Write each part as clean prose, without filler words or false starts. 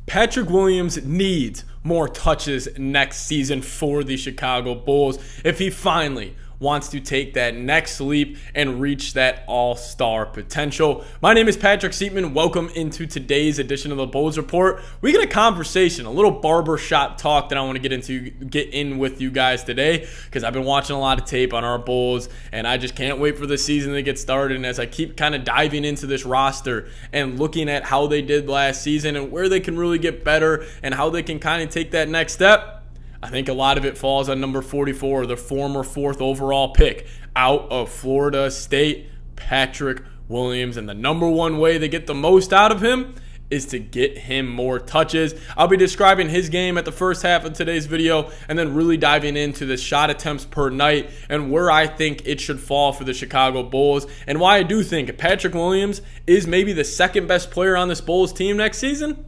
Patrick Williams needs more touches next season for the Chicago Bulls if he finally wants to take that next leap and reach that all-star potential. My name is Patrick Seatman. Welcome into today's edition of the Bulls Report. We get a conversation, a little barbershop talk that I want to get in with you guys today, because I've been watching a lot of tape on our Bulls, and I just can't wait for the season to get started. And as I keep kind of diving into this roster and looking at how they did last season and where they can really get better and how they can kind of take that next step, I think a lot of it falls on number 44, the former 4th overall pick out of Florida State, Patrick Williams. And the number one way to get the most out of him is to get him more touches. I'll be describing his game at the first half of today's video and then really diving into the shot attempts per night and where I think it should fall for the Chicago Bulls and why I do think Patrick Williams is maybe the second best player on this Bulls team next season.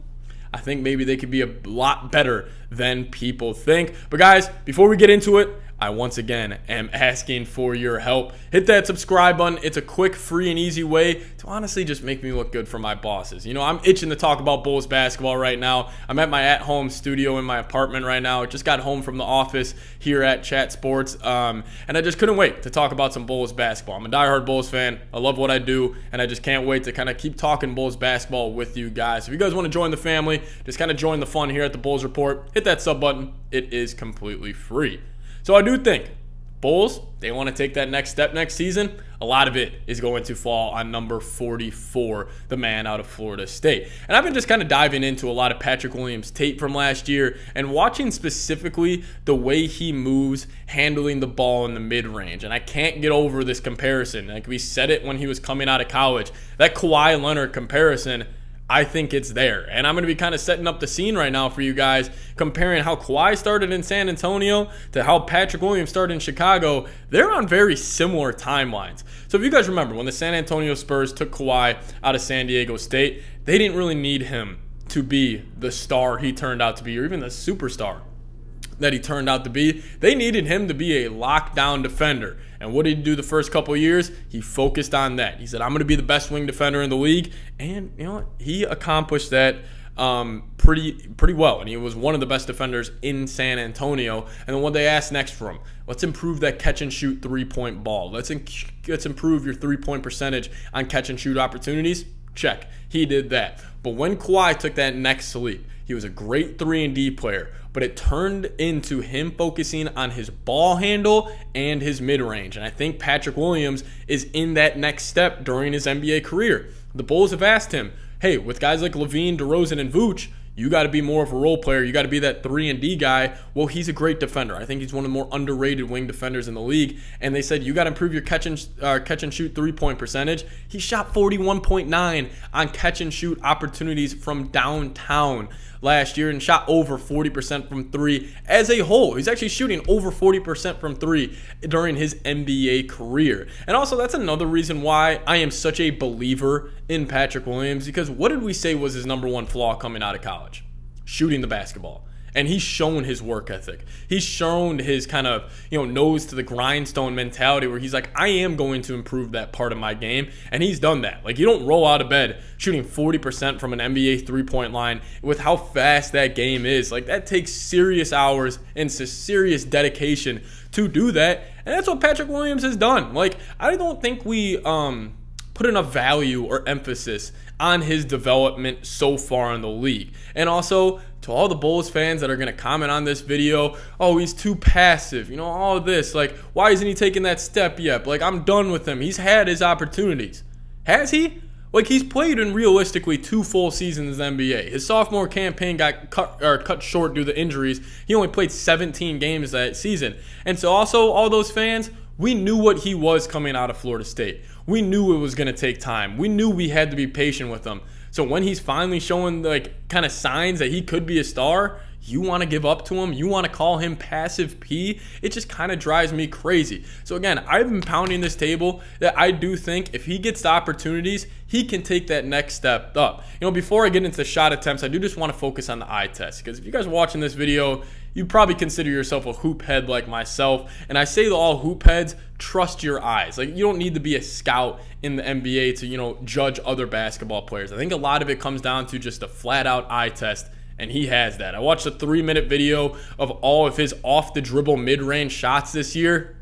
I think maybe they could be a lot better than people think. But guys, before we get into it, I once again am asking for your help. Hit that subscribe button. It's a quick, free, and easy way to honestly just make me look good for my bosses. You know, I'm itching to talk about Bulls basketball right now. I'm at my at-home studio in my apartment right now. I just got home from the office here at Chat Sports, and I just couldn't wait to talk about some Bulls basketball. I'm a diehard Bulls fan. I love what I do, and I just can't wait to kind of keep talking Bulls basketball with you guys. If you guys want to join the family, just kind of join the fun here at the Bulls Report. Hit that sub button. It is completely free. So I do think Bulls, they want to take that next step next season. A lot of it is going to fall on number 44, the man out of Florida State. And I've been just kind of diving into a lot of Patrick Williams tape from last year and watching specifically the way he moves handling the ball in the mid-range. And I can't get over this comparison. Like we said it when he was coming out of college. That Kawhi Leonard comparison, I think it's there. And I'm going to be kind of setting up the scene right now for you guys, comparing how Kawhi started in San Antonio to how Patrick Williams started in Chicago. They're on very similar timelines. So if you guys remember, when the San Antonio Spurs took Kawhi out of San Diego State, they didn't really need him to be the star he turned out to be, or even the superstar that he turned out to be. They needed him to be a lockdown defender. And what did he do the first couple of years? He focused on that. He said, I'm going to be the best wing defender in the league. And you know what? He accomplished that pretty well. And he was one of the best defenders in San Antonio. And then what they asked next for him, let's improve that catch and shoot three-point ball. Let's improve your three-point percentage on catch and shoot opportunities. Check. He did that. But when Kawhi took that next leap, he was a great 3-and-D player, but it turned into him focusing on his ball handle and his mid-range. And I think Patrick Williams is in that next step during his NBA career. The Bulls have asked him, hey, with guys like Levine, DeRozan, and Vooch, you got to be more of a role player. You got to be that 3-and-D guy. Well, he's a great defender. I think he's one of the more underrated wing defenders in the league. And they said, you got to improve your catch and shoot three-point percentage. He shot 41.9 on catch and shoot opportunities from downtown last year and shot over 40% from three as a whole. He's actually shooting over 40% from three during his NBA career. And also, that's another reason why I am such a believer in Patrick Williams, because what did we say was his number one flaw coming out of college? Shooting the basketball. And he's shown his work ethic. He's shown his kind of, nose to the grindstone mentality where he's like, I am going to improve that part of my game. And he's done that. Like, you don't roll out of bed shooting 40% from an NBA three-point line with how fast that game is. Like, that takes serious hours and serious dedication to do that. And that's what Patrick Williams has done. Like, I don't think we put enough value or emphasis on his development so far in the league. And also, to all the Bulls fans that are going to comment on this video, oh, he's too passive, all of this. Like, why isn't he taking that step yet? Like, I'm done with him. He's had his opportunities. Has he? Like, he's played in realistically 2 full seasons in the NBA. His sophomore campaign got cut short due to injuries. He only played 17 games that season. And so also, all those fans, we knew what he was coming out of Florida State. We knew it was going to take time. We knew we had to be patient with him. So when he's finally showing kind of signs that he could be a star, you want to give up to him. You want to call him passive P. It just kind of drives me crazy. So again, I've been pounding this table that I do think if he gets the opportunities, he can take that next step up. Before I get into shot attempts, I do just want to focus on the eye test, because if you guys are watching this video, you probably consider yourself a hoop head like myself. And I say to all hoop heads, trust your eyes. Like, you don't need to be a scout in the NBA to, judge other basketball players. I think a lot of it comes down to just a flat out eye test And he has that. I watched a 3-minute video of all of his off-the-dribble mid-range shots this year.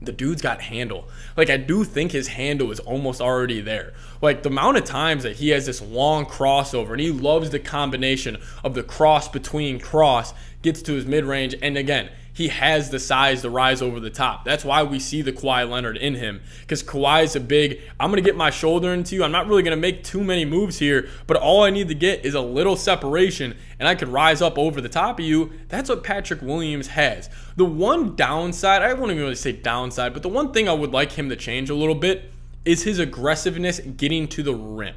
The dude's got handle. Like, I do think his handle is almost already there. Like, the amount of times that he has this long crossover, and he loves the combination of the cross between cross, gets to his mid-range, and again, he has the size to rise over the top. That's why we see the Kawhi Leonard in him, because Kawhi is a big, I'm going to get my shoulder into you. I'm not really going to make too many moves here, but all I need to get is a little separation, and I could rise up over the top of you. That's what Patrick Williams has. The one downside, I won't even really say downside, but the one thing I would like him to change a little bit is his aggressiveness getting to the rim.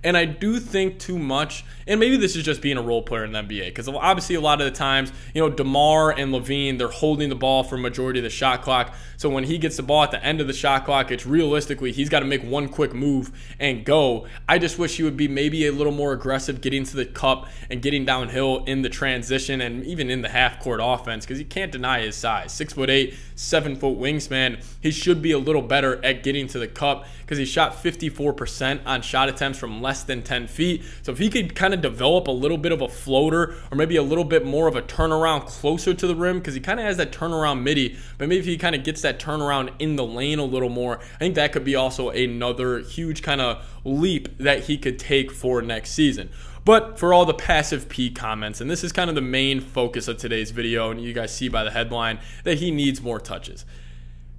And I do think too much, and maybe this is just being a role player in the NBA, because obviously a lot of the times, you know, DeMar and LaVine, they're holding the ball for a majority of the shot clock. So when he gets the ball at the end of the shot clock, it's realistically, he's got to make one quick move and go. I just wish he would be maybe a little more aggressive getting to the cup and getting downhill in the transition and even in the half-court offense, because you can't deny his size. 6'8", 7-foot wingspan. He should be a little better at getting to the cup, because he shot 54% on shot attempts from less than 10 feet. So if he could kind of develop a little bit of a floater, or maybe a little bit more of a turnaround closer to the rim, because he kind of has that turnaround midi, but maybe if he kind of gets that turnaround in the lane a little more, I think that could be also another huge kind of leap that he could take for next season. But for all the passive P comments, and this is kind of the main focus of today's video, and you guys see by the headline that he needs more touches.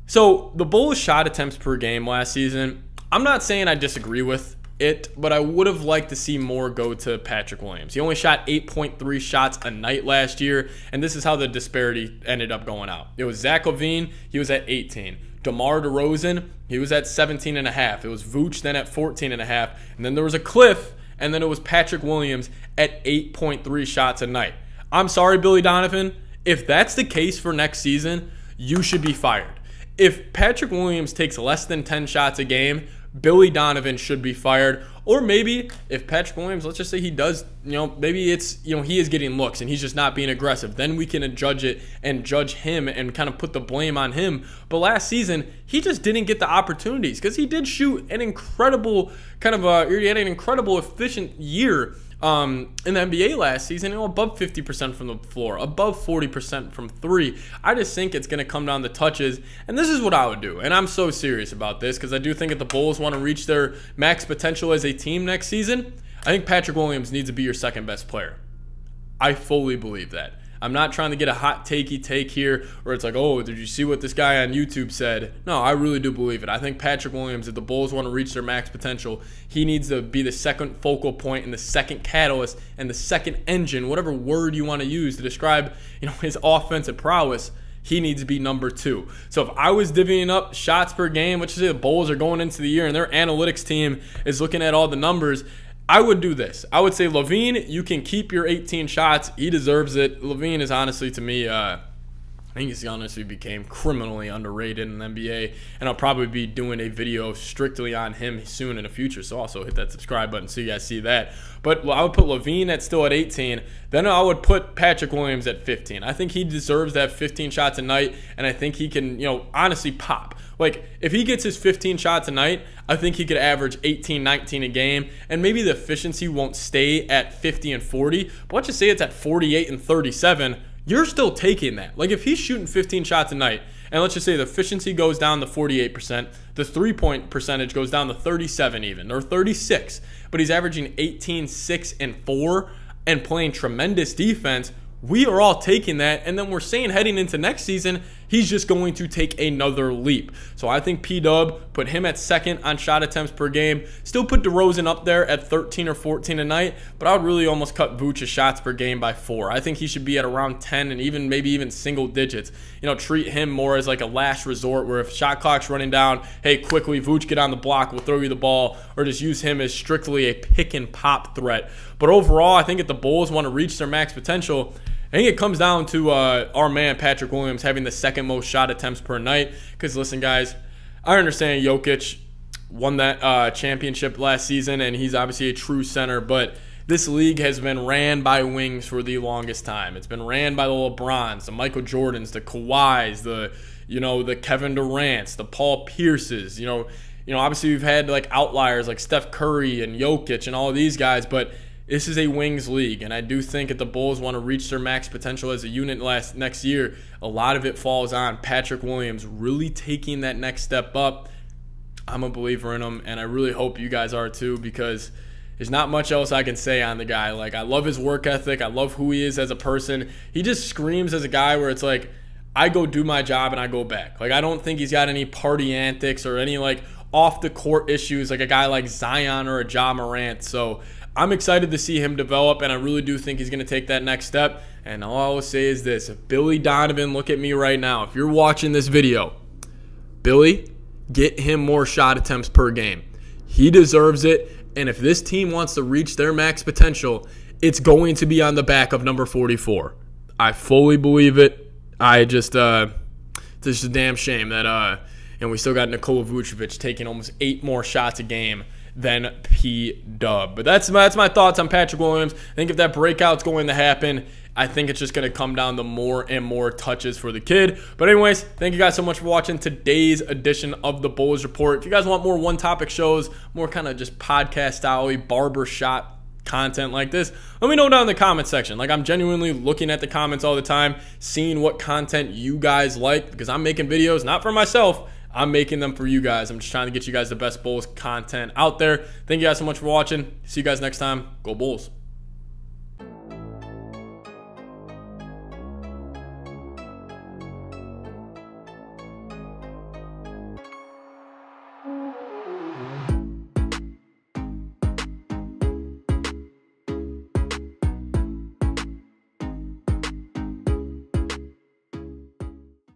So the Bulls' shot attempts per game last season, I'm not saying I disagree with it, but I would have liked to see more go to Patrick Williams. He only shot 8.3 shots a night last year, and this is how the disparity ended up going out. It was Zach LaVine, he was at 18. DeMar DeRozan, he was at 17.5. It was Vooch then at 14.5, and then there was a cliff, and then it was Patrick Williams at 8.3 shots a night. I'm sorry, Billy Donovan. If that's the case for next season, you should be fired. If Patrick Williams takes less than 10 shots a game, Billy Donovan should be fired. Or maybe if Patrick Williams, let's just say he does, maybe it's, he is getting looks and he's just not being aggressive. Then we can judge it and judge him and kind of put the blame on him. But last season, he just didn't get the opportunities, because he did shoot an incredible he had an incredible efficient year in the NBA last season, above 50% from the floor, above 40% from three. I just think it's going to come down to touches, and this is what I would do. And I'm so serious about this, because I do think if the Bulls want to reach their max potential as a team next season, I think Patrick Williams needs to be your second best player. I fully believe that. I'm not trying to get a hot takey take here where it's like, oh, did you see what this guy on YouTube said? No, I really do believe it. I think Patrick Williams, if the Bulls want to reach their max potential, he needs to be the second focal point and the second catalyst and the second engine, whatever word you want to use to describe, his offensive prowess. He needs to be number 2. So if I was divvying up shots per game, which is the Bulls are going into the year and their analytics team is looking at all the numbers, I would do this. I would say, LaVine, you can keep your 18 shots. He deserves it. LaVine is honestly, to me, I think he's honestly became criminally underrated in the NBA, and I'll probably be doing a video strictly on him soon in the future, so also hit that subscribe button so you guys see that. But I would put LaVine still at 18, then I would put Patrick Williams at 15. I think he deserves that 15 shots a night, and I think he can, honestly pop. Like, if he gets his 15 shots a night, I think he could average 18, 19 a game, and maybe the efficiency won't stay at 50 and 40, but let's just say it's at 48 and 37, you're still taking that. Like, if he's shooting 15 shots a night, and let's just say the efficiency goes down to 48%, the three-point percentage goes down to 37 even, or 36, but he's averaging 18, 6, and 4, and playing tremendous defense, we are all taking that, and then we're saying heading into next season, he's just going to take another leap. So I think P-Dub, put him at second on shot attempts per game. Still put DeRozan up there at 13 or 14 a night, but I would really almost cut Vooch's shots per game by 4. I think he should be at around 10 and maybe even single digits. Treat him more as like a last resort where if shot clock's running down, hey, quickly, Vooch, get on the block, we'll throw you the ball, or just use him as strictly a pick and pop threat. But overall, I think if the Bulls want to reach their max potential, I think it comes down to our man Patrick Williams having the second most shot attempts per night. Because listen, guys, I understand Jokic won that championship last season, and he's obviously a true center. But this league has been ran by wings for the longest time. It's been ran by the LeBrons, the Michael Jordans, the Kawhis, the Kevin Durants, the Paul Pierces. Obviously we've had like outliers like Steph Curry and Jokic and all of these guys, but this is a wings league, and I do think if the Bulls want to reach their max potential as a unit next year, a lot of it falls on Patrick Williams really taking that next step up. I'm a believer in him, and I really hope you guys are too, because there's not much else I can say on the guy. Like, I love his work ethic. I love who he is as a person. He just screams as a guy where it's like, I go do my job and I go back. Like, I don't think he's got any party antics or any, like, off-the-court issues like a guy like Zion or a Ja Morant. So I'm excited to see him develop, and I really do think he's going to take that next step. And all I will say is this. If Billy Donovan, look at me right now. If you're watching this video, Billy, get him more shot attempts per game. He deserves it. And if this team wants to reach their max potential, it's going to be on the back of number 44. I fully believe it. It's just a damn shame that and we still got Nikola Vucevic taking almost 8 more shots a game than P-Dub. But that's my thoughts on Patrick Williams. I think if that breakout's going to happen, I think it's just going to come down to more and more touches for the kid. But anyways, thank you guys so much for watching today's edition of the Bulls Report. If you guys want more one-topic shows, more kind of just podcast-style-y, barbershop content like this, let me know down in the comment section. Like, I'm genuinely looking at the comments all the time, seeing what content you guys like, because I'm making videos not for myself. I'm making them for you guys. I'm just trying to get you guys the best Bulls content out there. Thank you guys so much for watching. See you guys next time. Go Bulls.